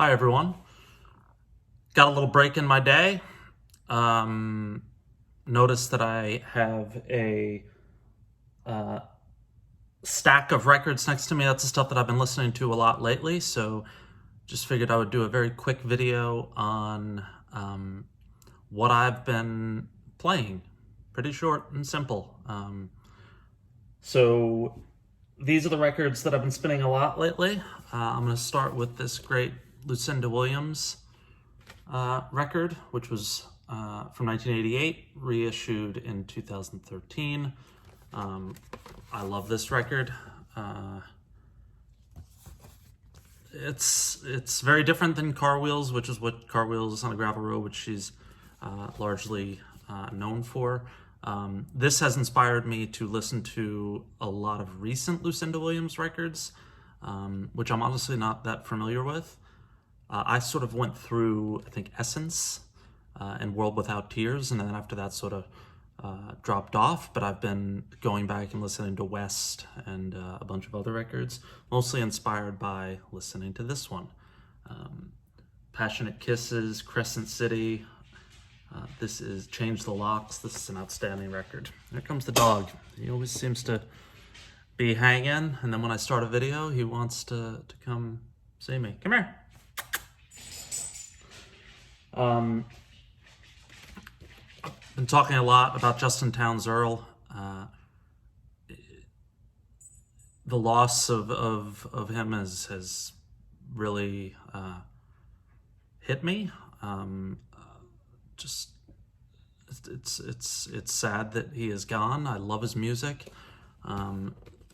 Hi everyone. Got a little break in my day. Noticed that I have a stack of records next to me. That's the stuff that I've been listening to a lot lately. So just figured I would do a very quick video on what I've been playing. Pretty short and simple. So these are the records that I've been spinning a lot lately. I'm going to start with this great Lucinda Williams record, which was from 1988, reissued in 2013. I love this record. It's very different than Car Wheels, which is what Car Wheels on a Gravel Road, which she's largely known for. This has inspired me to listen to a lot of recent Lucinda Williams records, which I'm honestly not that familiar with. I sort of went through, I think, Essence and World Without Tears, and then after that sort of dropped off, but I've been going back and listening to West and a bunch of other records, mostly inspired by listening to this one. Passionate Kisses, Crescent City. This is Change the Locks. This is an outstanding record. There comes the dog. He always seems to be hanging, and then when I start a video, he wants to come see me. Come here. Been talking a lot about Justin Townes Earl. The loss of him has really hit me. Just it's sad that he is gone. I love his music.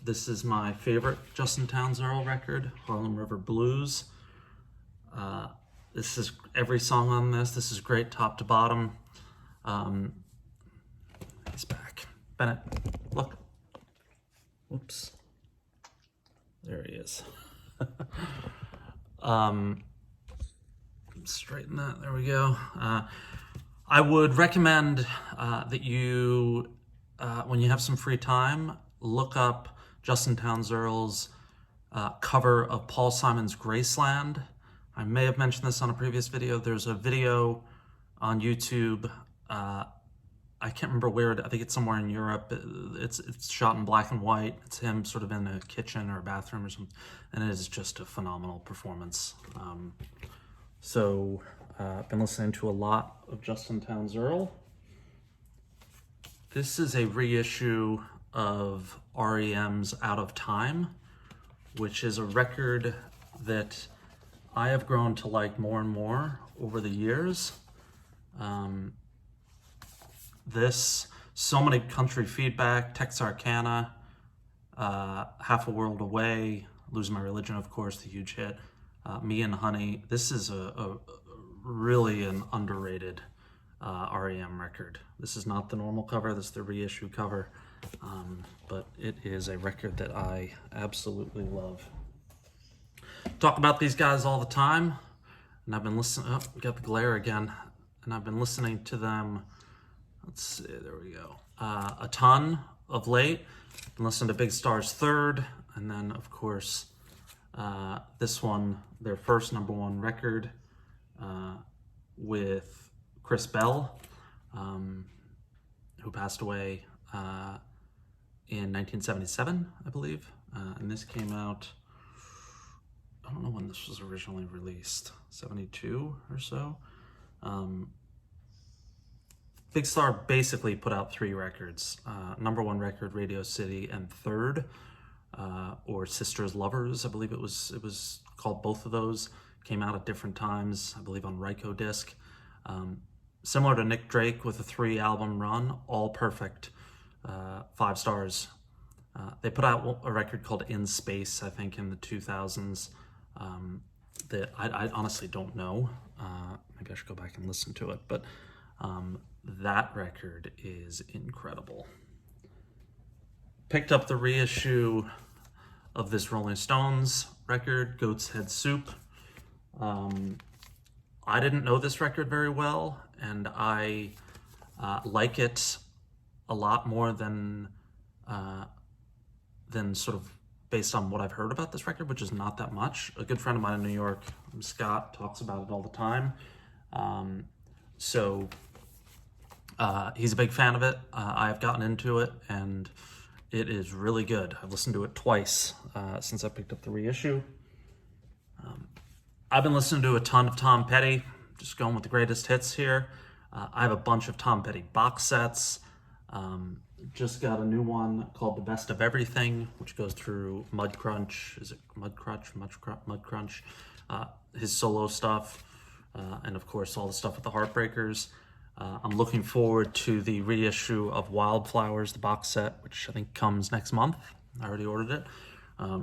This is my favorite Justin Townes Earl record, Harlem River Blues. This is every song on this. This is great top to bottom. He's back. Bennett, look. Oops. There he is. Straighten that. There we go. I would recommend that you, when you have some free time, look up Justin Townes Earl's cover of Paul Simon's Graceland. I may have mentioned this on a previous video. There's a video on YouTube. I can't remember where. I think it's somewhere in Europe. It's shot in black and white. It's him sort of in a kitchen or a bathroom or something, and it is just a phenomenal performance. I've been listening to a lot of Justin Townes Earl. This is a reissue of REM's Out of Time, which is a record that I have grown to like more and more over the years. So many country feedback, Texarkana, Half a World Away, Losing My Religion, of course, the huge hit, Me and Honey. This is a really an underrated REM record. This is not the normal cover, this is the reissue cover, but it is a record that I absolutely love. Talk about these guys all the time, and I've been listening, oh, we got the glare again, and I've been listening to them, let's see, there we go, a ton of late. I've been listening to Big Star's Third, and then of course this one, their first #1 record with Chris Bell, who passed away in 1977, I believe, and this came out, I don't know when this was originally released, 72 or so. Big Star basically put out 3 records. #1 record, Radio City, and Third, or Sisters Lovers, I believe it was called. Both of those came out at different times, I believe on Ryko Disc. Similar to Nick Drake with a 3-album run, all perfect, 5 stars. They put out a record called In Space, I think, in the 2000s. That I honestly don't know. Maybe I should go back and listen to it, but that record is incredible. Picked up the reissue of this Rolling Stones record, Goat's Head Soup. I didn't know this record very well, and I like it a lot more than sort of based on what I've heard about this record, which is not that much. A good friend of mine in New York from Scott, talks about it all the time. So he's a big fan of it. I've gotten into it, and it is really good. I've listened to it twice since I picked up the reissue. I've been listening to a ton of Tom Petty, just going with the greatest hits here. I have a bunch of Tom Petty box sets. Just got a new one called The Best of Everything, which goes through Mudcrunch. Is it Mudcrunch? Mudcrunch. His solo stuff, and of course all the stuff with the Heartbreakers. I'm looking forward to the reissue of Wallflowers, the box set, which I think comes next month. I already ordered it. A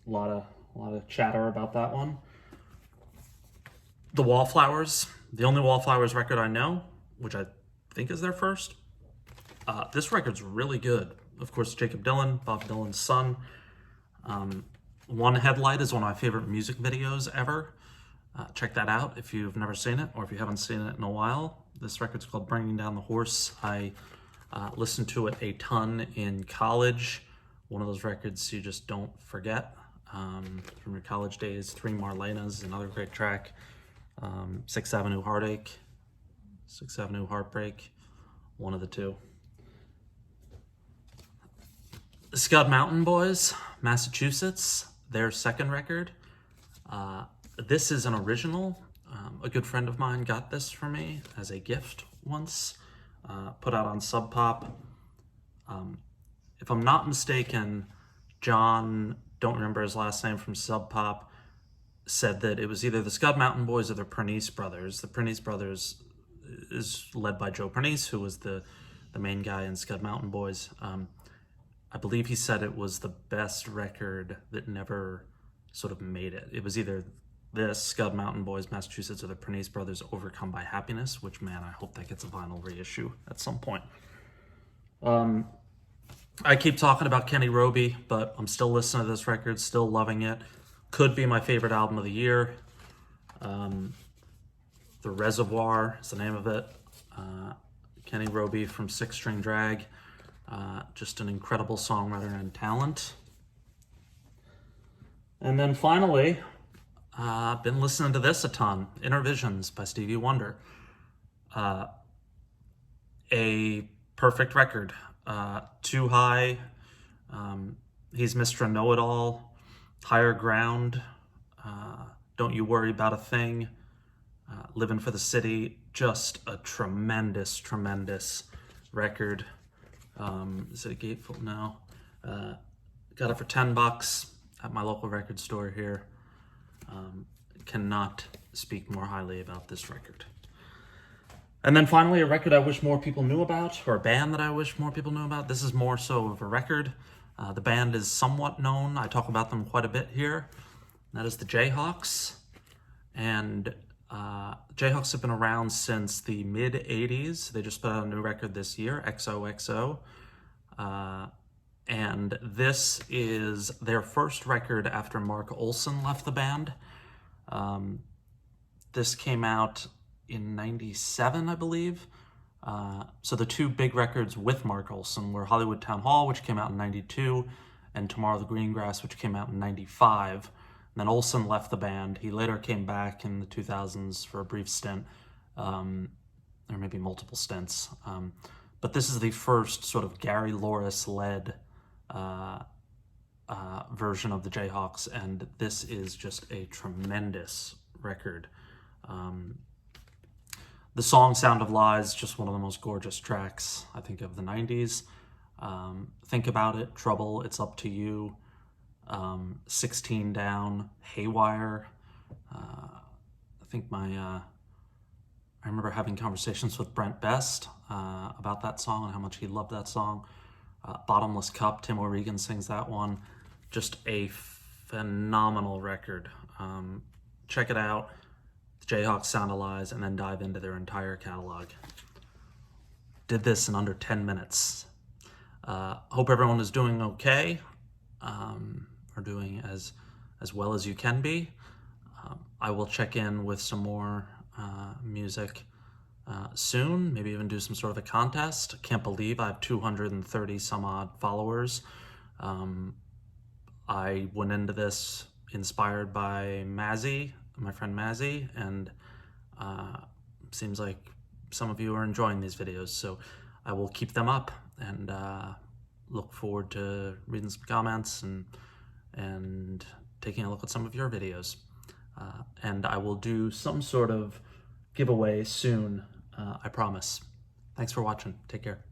lot of chatter about that one. The Wallflowers, the only Wallflowers record I know, which I think is their first. This record's really good. Of course, Jacob Dylan, Bob Dylan's son. One Headlight is one of my favorite music videos ever. Check that out if you've never seen it, or if you haven't seen it in a while. This record's called Bringing Down the Horse. I listened to it a ton in college. One of those records you just don't forget from your college days. Three Marlenas is another great track. 6th Avenue Heartache, 6th Avenue Heartbreak, one of the two. Scud Mountain Boys, Massachusetts, their second record. This is an original. A good friend of mine got this for me as a gift once, put out on Sub Pop. If I'm not mistaken, John, don't remember his last name, from Sub Pop, said that it was either the Scud Mountain Boys or the Prenice Brothers. The Prenice Brothers is led by Joe Prenice, who was the main guy in Scud Mountain Boys. I believe he said it was the best record that never sort of made it. It was either this, Scud Mountain Boys, Massachusetts, or the Prenice Brothers, Overcome by Happiness, which, man, I hope that gets a vinyl reissue at some point. I keep talking about Kenny Roby, but I'm still listening to this record, still loving it. Could be my favorite album of the year. The Reservoir is the name of it. Kenny Roby from Six String Drag. Just an incredible songwriter and talent. And then finally, I've been listening to this a ton. Inner Visions by Stevie Wonder. A perfect record. Too High. He's Mr. Know-It-All. Higher Ground, Don't You Worry About a Thing, Living for the City. Just a tremendous, tremendous record. Is it a gatefold now? Got it for $10 at my local record store here. Cannot speak more highly about this record. And then finally, a record I wish more people knew about, or a band that I wish more people knew about. This is more so of a record. The band is somewhat known. I talk about them quite a bit here. That is the Jayhawks. And Jayhawks have been around since the mid-'80s. They just put out a new record this year, XOXO. And this is their first record after Mark Olson left the band. This came out in 97, I believe. So the two big records with Mark Olson were Hollywood Town Hall, which came out in 92, and Tomorrow the Green Grass, which came out in 95. And then Olson left the band. He later came back in the 2000s for a brief stint, or maybe multiple stints. But this is the first sort of Gary Loris-led version of the Jayhawks, and this is just a tremendous record. The song Sound of Lies, just one of the most gorgeous tracks, I think, of the 90s. Think About It, Trouble, It's Up to You, 16 Down, Haywire. I think I remember having conversations with Brent Best about that song and how much he loved that song. Bottomless Cup, Tim O'Regan sings that one. Just a phenomenal record. Check it out. Jayhawks, Sound of Lies, and then dive into their entire catalog. Did this in under 10 minutes. Hope everyone is doing okay, or doing as well as you can be. I will check in with some more music soon, maybe even do some sort of a contest. Can't believe I have 230 some odd followers. I went into this inspired by Mazzy, my friend Mazzy, and seems like some of you are enjoying these videos, so I will keep them up and look forward to reading some comments and taking a look at some of your videos. And I will do some sort of giveaway soon, I promise. Thanks for watching. Take care.